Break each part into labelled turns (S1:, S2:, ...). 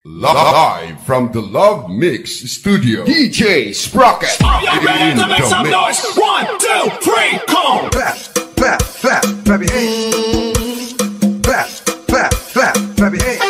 S1: Live from the Love Mix Studio, DJ Sprocket.
S2: Are you ready to make some noise? 1, 2, 3, come!
S3: Clap, clap, clap, clap your hands. Clap, clap, clap, clap your hands.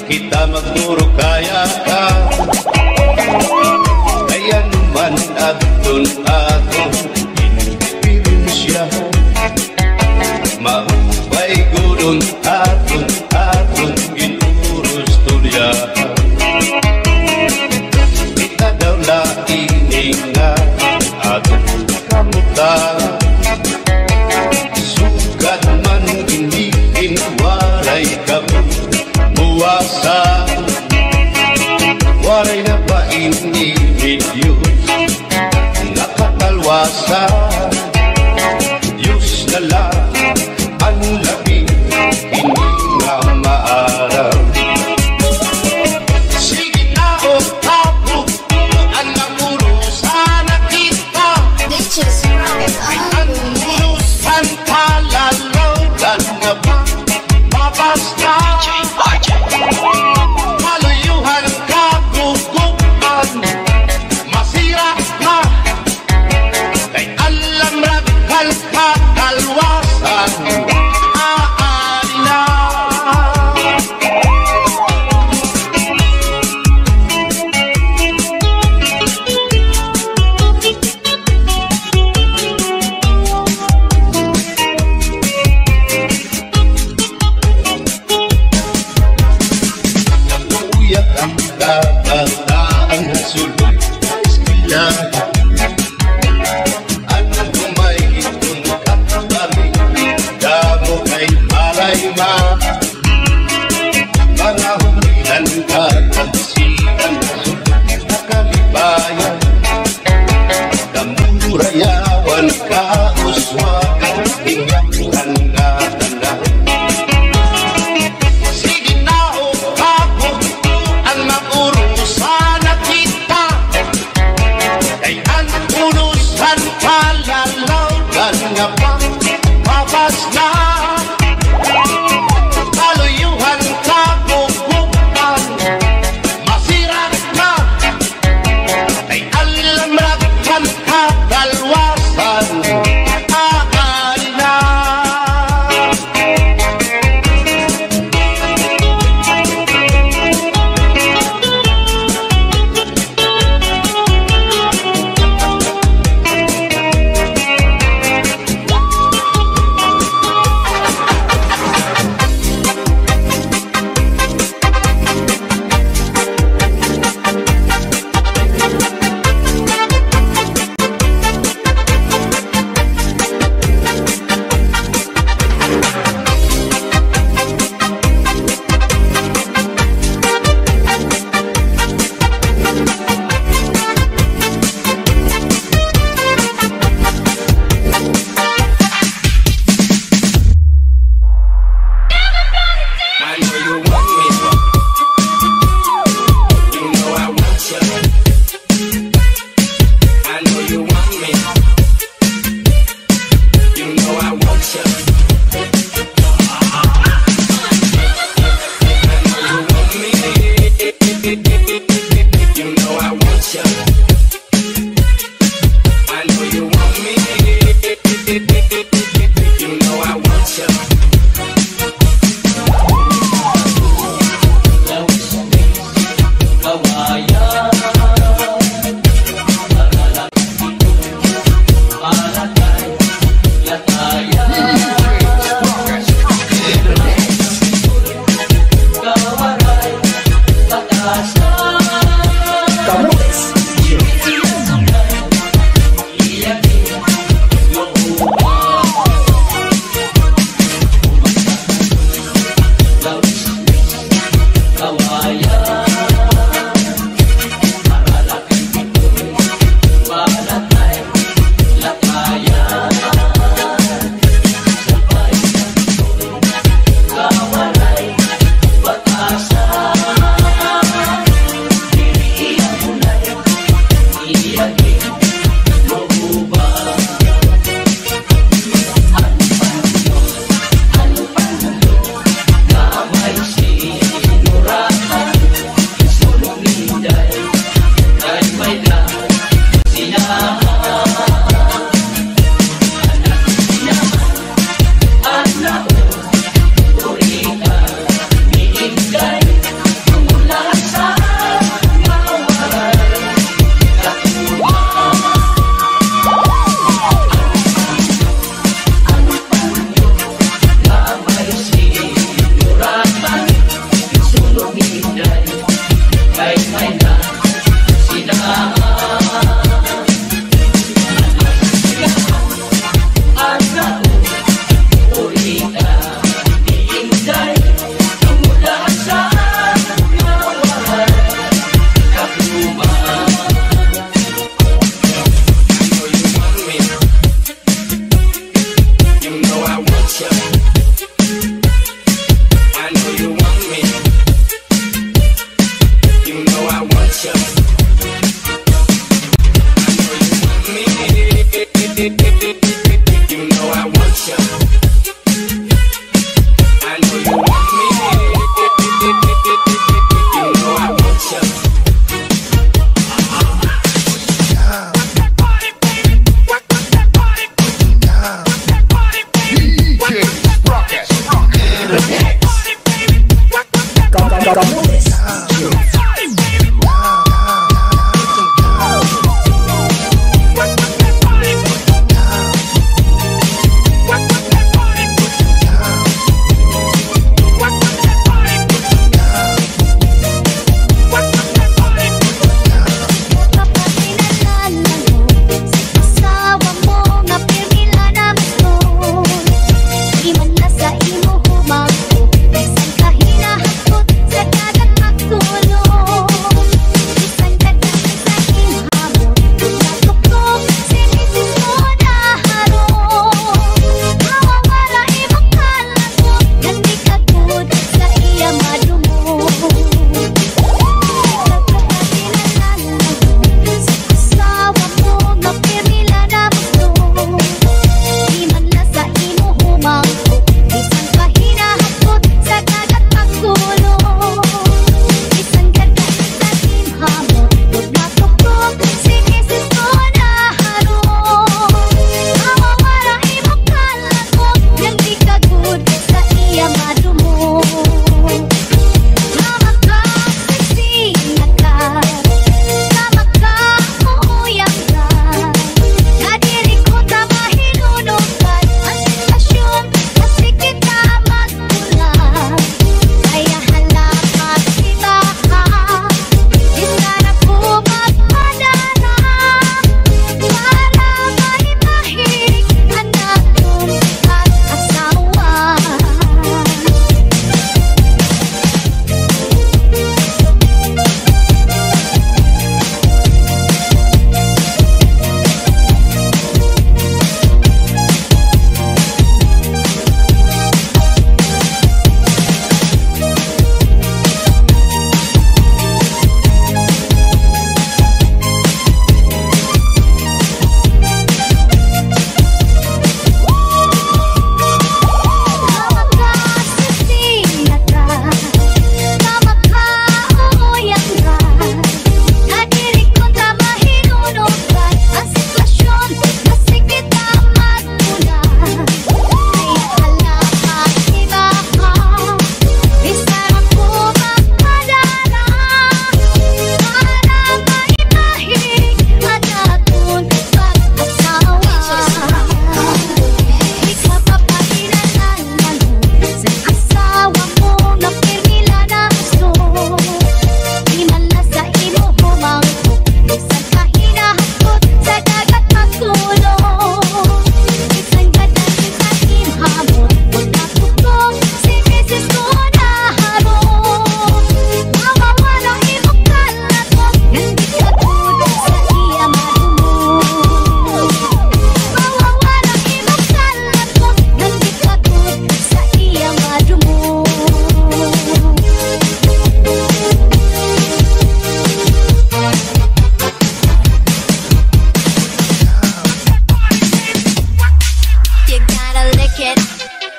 S4: Kita magmuro kaya ka kaya naman aton inspirasya maupay gudon aton inurus tulya kita daw laininga aton kamuta sugat man iniin waray kamu puasa waray na ba ini-Diyos nakatalwasa Diyos na lang ang labing hindi nga maaraw sige na o tapo ang namurusan na kita ay ang murusan kalalaw dan nga ba mabasta maluyuhan kagugupan masira na kay alam raghal kakalwasan aari na kabataan sulod eskwela anak kumay itong kakabari damo kay maray ma mga humilan katansigan sulod nakalibayan damurayawan kauswagan hinggan katanan nga pa mabas na kaluyuhan kagugupan masira na ay alam raghal kakalwasan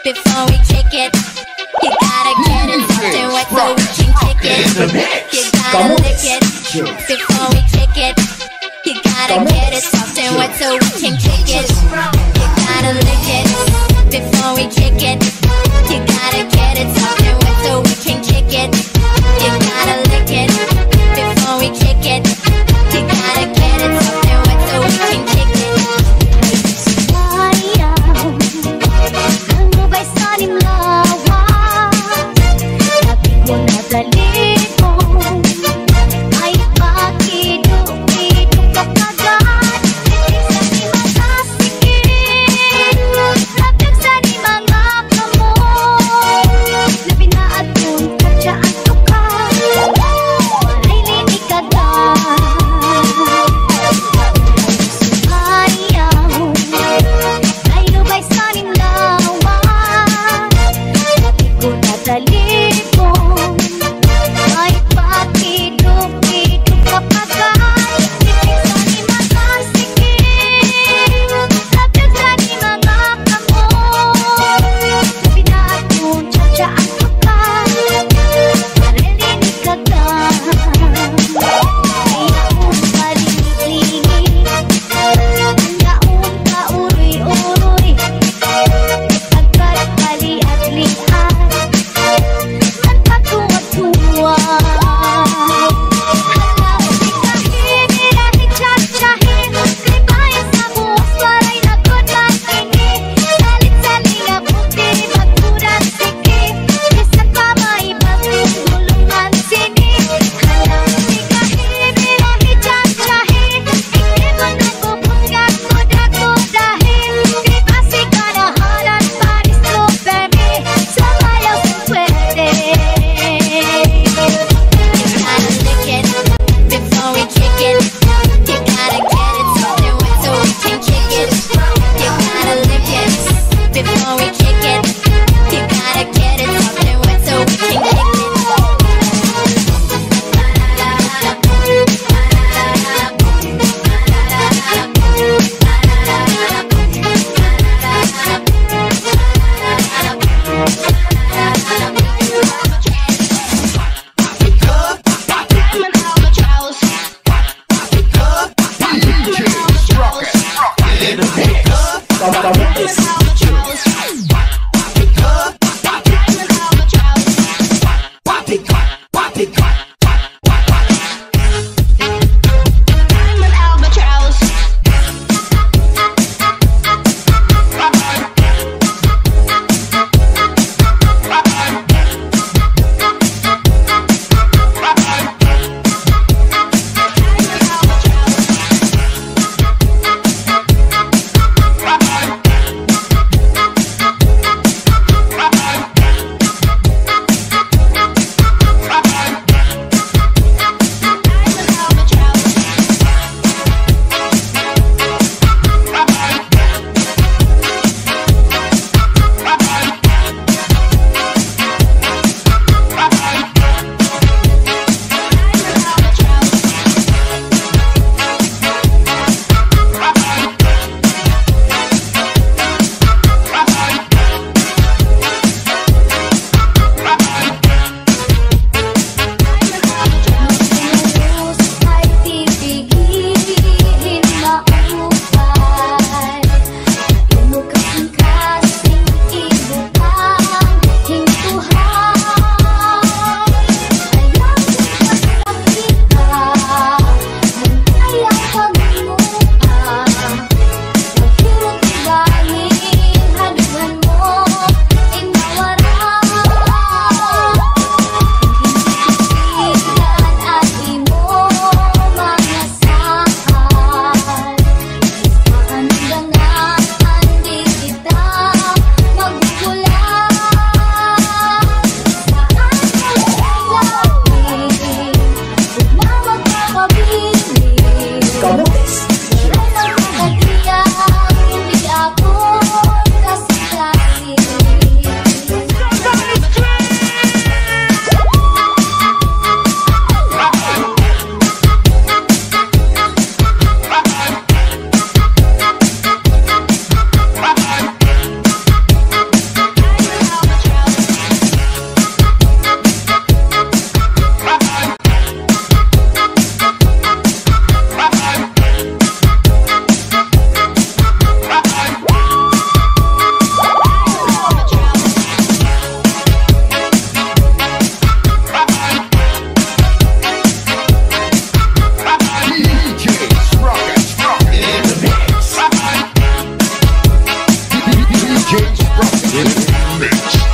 S5: before we kick it. You gotta get it soft and wet so we can kick it. You gotta lick it before we kick it. You gotta get it soft and wet so we can kick it. You gotta lick it before we kick it. You gotta get it soft and wet so we can kick it. You gotta lick it before we kick it. You gotta get it soft and wet so we can kick it.
S1: Sprocket in the mix.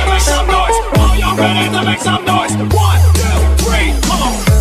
S2: Make some noise. ready to make some noise? 1, 2, 3, come on.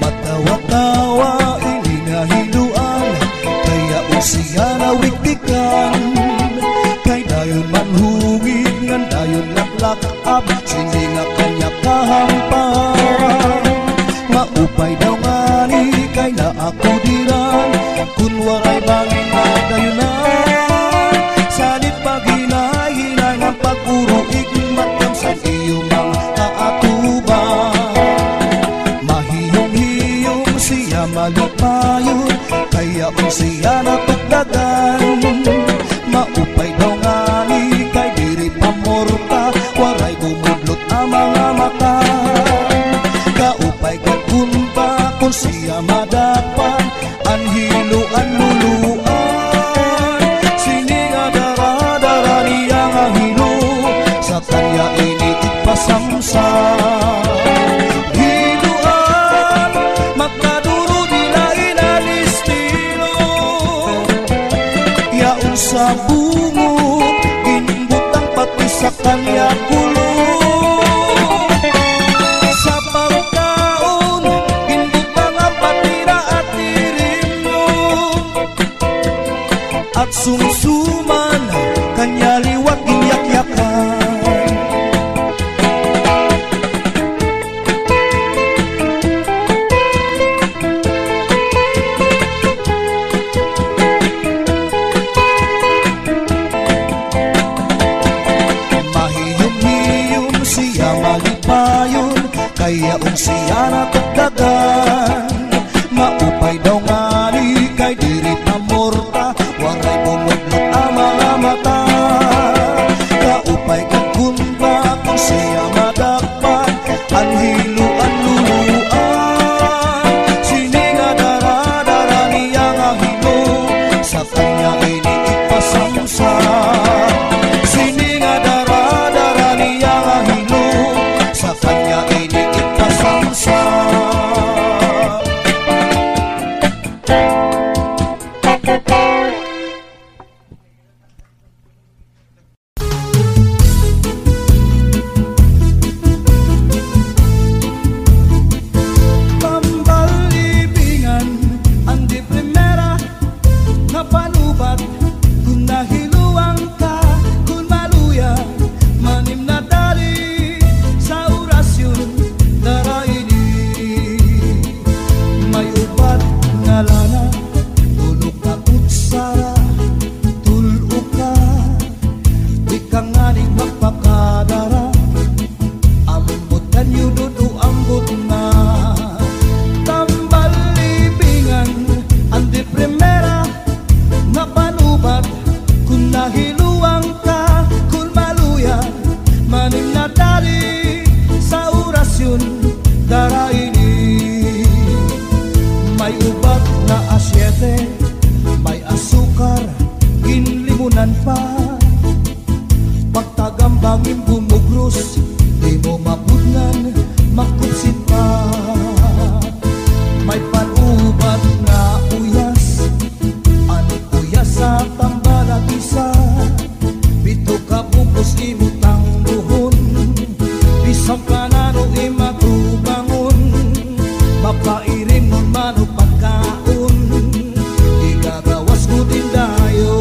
S6: Matawa-tawa ininahiluan, kaya usiya nawiktikan. Kay dayon manhungig ngan dayon laklakab, sindi nga kanya kahampang. Maupay daw ngani kay na ako diran, kun waray bangin na dayunan. Salit paghinay-hinay nga pag-uruig, matang sa iyo mga kaatuban. Mahiyong-hiyong siya malipayon, kaya kung siya natugdagan. Maupay daw ngani kay diri pamorta, waray gumudlot ang mga mata. Kaupay kagunpa kung siya madapan, anhiluan luluan. Sininga dara-dara niya nga hilo, sa kanya ini ipasamsam. Hiluan, magkaduro dilain ang estilo. Yaong sa bungo, inbutang pati sa kanya kulo. Sa pagkaon, inbutang ang patira at tirimno. At sumsuman, kanya liwat inyak-yakan. Mahiyom-hiyom siya malipayon, kaya kung siya natugdagan. Maupay daw ngani kay diri pamorta, waray bumudlot ang mga mata. Kaupay kagunpa kung siya madakpan, anhiluan luluan. Sininga dara-dara niya nga hilo, sa kanya ini ipasamsam. Sininga dara-dara niya nga hilo, sa kanya ini ipasamsam. Pambalibingan ang di primera na panubat, kung nahiluang ka, kung maluya, manim na dali sa orasyon daraini. May ubat nga lana, tulog ka kutsara, tulo ka, di ka nga ni magpakadara. Ambot kanyo dudu ambot na. Tambalibingan ang di primera na panubat, kung nahiluang ka, kung maluya, manim na dali sa orasyon daraini. May ubat na asyete, may asukar, ginlimunan pa. Pagtagambangin bumugros, di mo mapudnan, makupsit pa. May panubat na uyas, ano uyas sa tambalat isa. Bito ka bukos imutang buhon, bisang kanano imatubangon. Mapairin mo mano pagkaon, igagawas mo din dayon.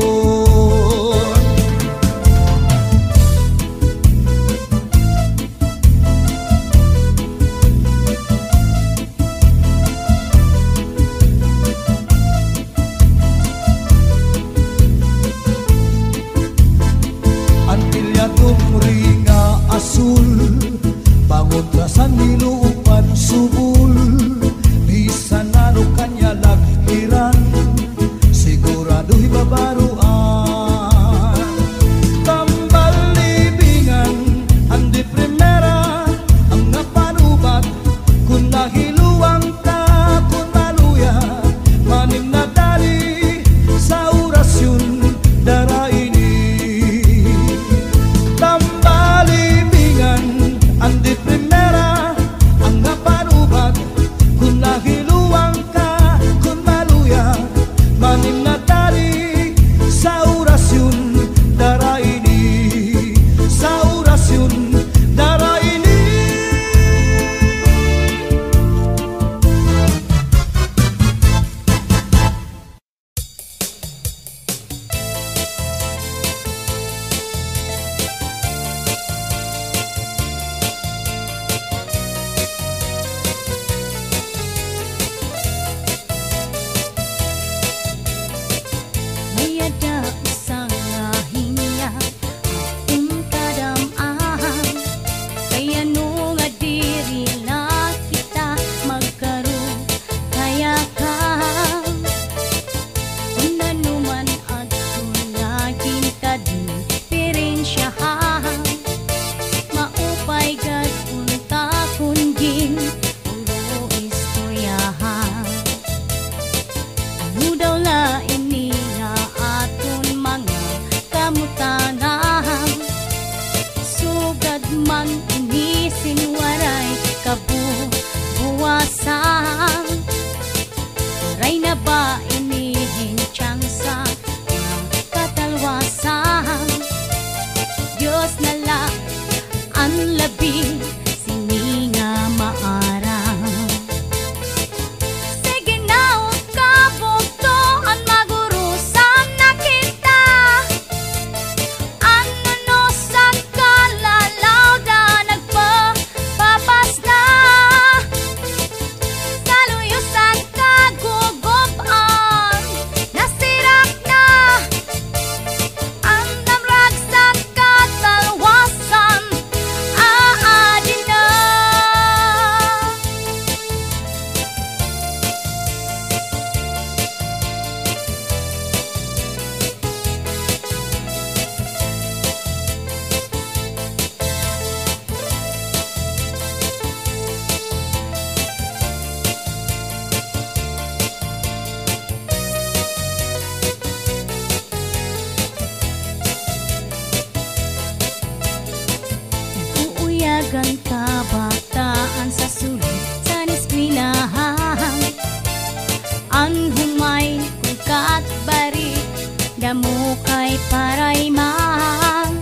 S7: paray-paraymang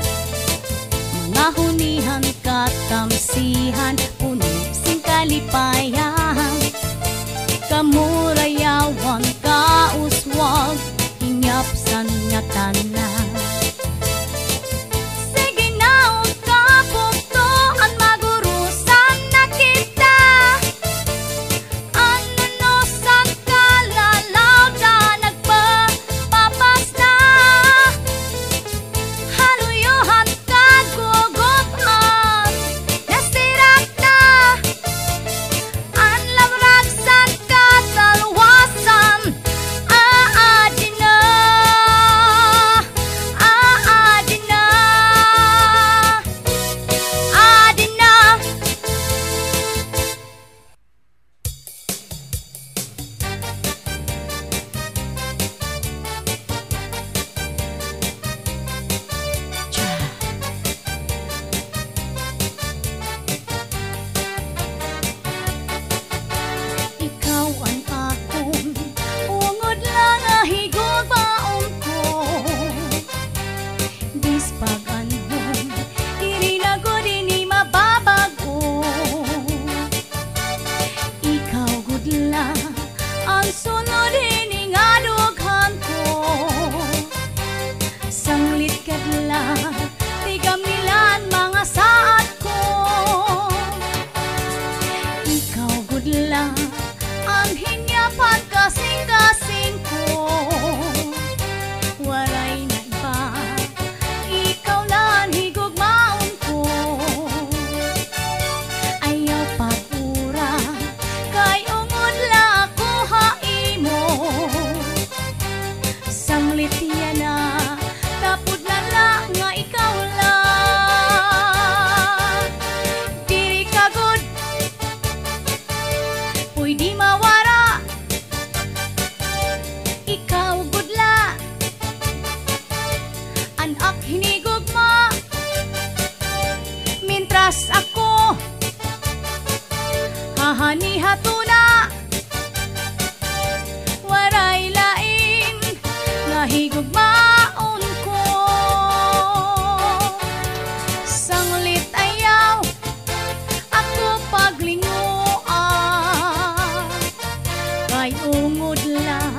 S7: mga hunihan katamsihan puno sing kalipayan kamurayawan kauswag inyapsan nga tanan. Sige na kapuktoan magurusan na kita anunusan kalalaw na nagpapapas na haluyuhan kagugupan nasirak na anlamragsan katalwasan aadi na aadi na aadi na. Ikaw ang akong ungod lang ahigog baon ko dispaganhon diri na ko dini mababago. Ikaw gudla ang sunod ini nga dughan ko sanglit kadla tigamilan mga saat ko. Ikaw gudla ang hinyapan kasing-kasing ko waray na iba ikaw lang higugmaon ko. Ayaw pag-ura kay ungod la ako haimo sanglit yan na tapod na lang nga ikaw lang diri ka good pwede mawara ikaw gudla anak hinigugma mintras ako hahani hatuna waray lain nga higugmaon ko sanglit ayaw ako paglinguan kay ungod lang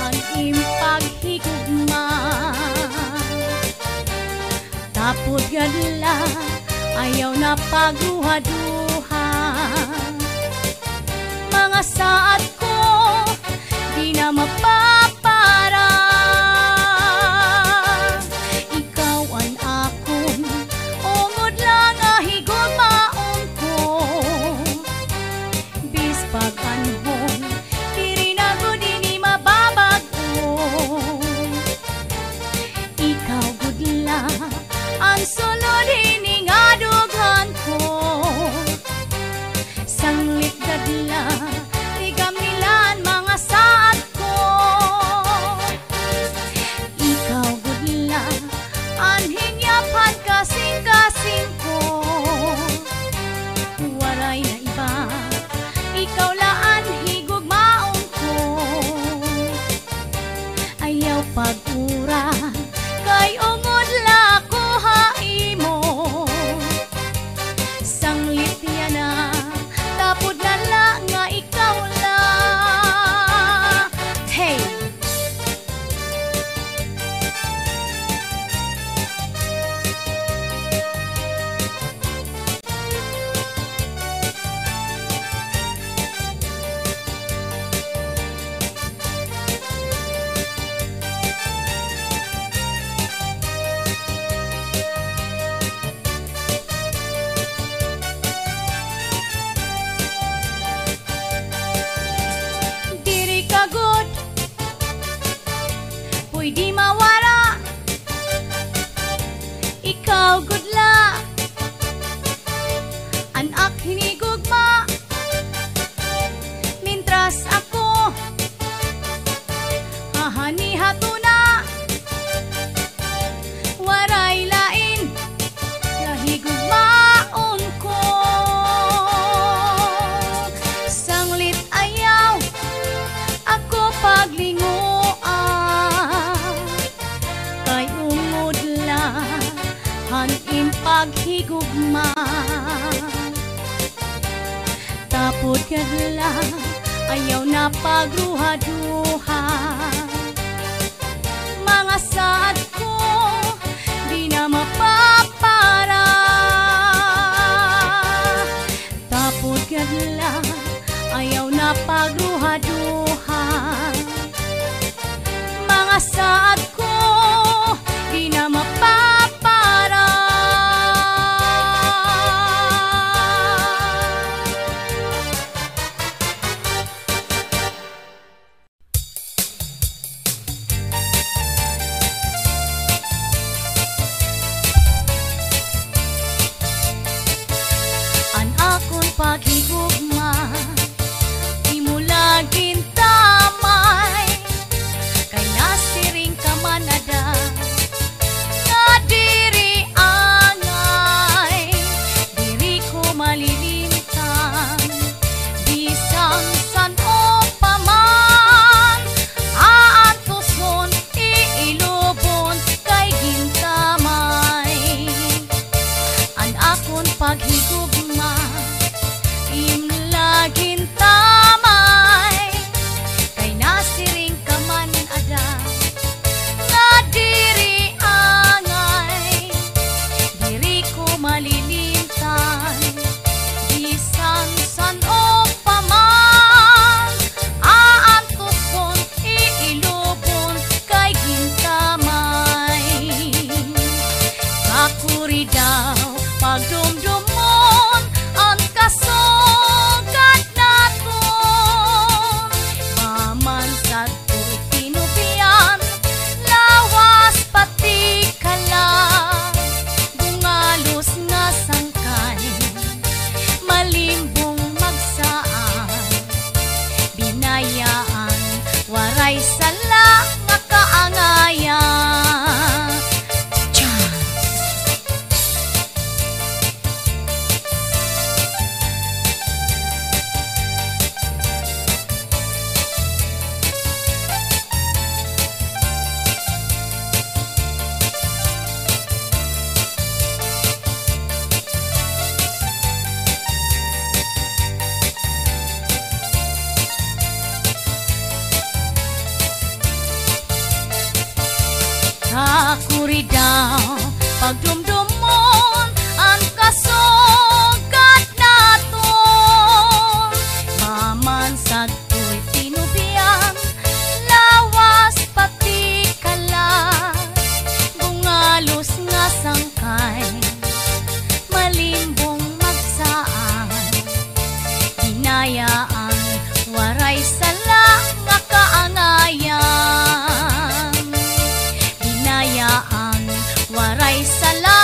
S7: ang impaghigugma tapod gadla ayaw na pagduha-duha mga saat ko di na mapapara. Ikaw ang akong ungod lang ahigugmaon ko bispag anhon diri na ko dini mababago. Ikaw gudla ang sulod ini nga dughan ko sanglit gadla tigamilan mga saat ko. Ikaw gudla ang hinyapan kasing-kasing ko waray na iba ikaw laan higugmaon ko. Ayaw pag-ura kay ungod la ko haimo sanglit yan na tapod na lang nga ikaw lang. Hey! Diri ka good pwede mawara ikaw gudla anak hinigugma mintras ako hahani hatuna waray lain nga higugmaon ko sanglit ayaw ako paglinguan paghigugma. Tapod kadla ayaw na pagruha-duha. Mga saad ko di na mapapara. Tapod kadla ayaw na pagruha-duha. Mga saad ko di na mapapara. An akong paghigugma di mo laging tamay. Kay nasiring ka man ada nga diri angay. Diri ko malilimtan bisang san o paman. Aantuson iilubon kay gintamay. An akon paghigugma imlaging tamay. Kay nasiring ka man ada nga diri angay. Diri ko malilimtan bisang san o paman. Aantuson iilubon kay gintamay. Kakuri daw pagdumdumon ang kasugad naton. Mamansad ko'y tinubian, lawas pati kalan. Bungalos nga sangkay, malimbong magsaan. Binayaan, waray sala nga kaangayan. Kakuri daw pagdumdumon ang kasugad naton. Mamansad ko'y tinubian, lawas pati kalan. Bungalos nga sangkay, malimbong magsaan. Binayaan, waray sala nga kaangayan. Binayaan, waray sala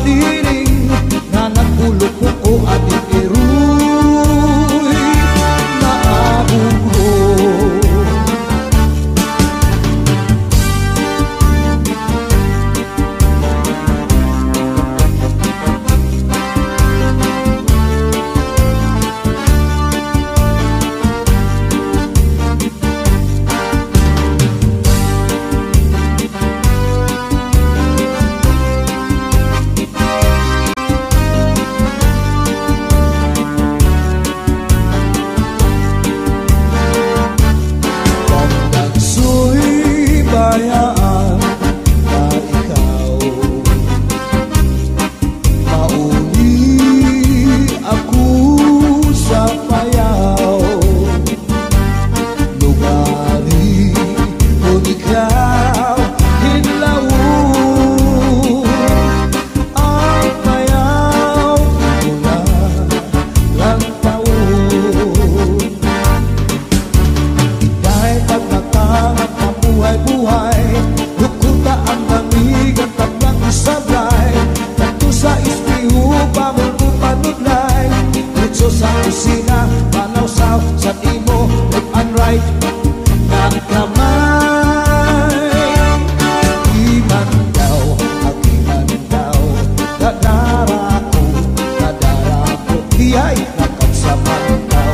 S6: dining nga nagulok ko ating iruy na abuho. Sa kusina, panaw sa imo, left and right, ng kamay. Iman daw, dadara ko, diya'y nakatsapan daw,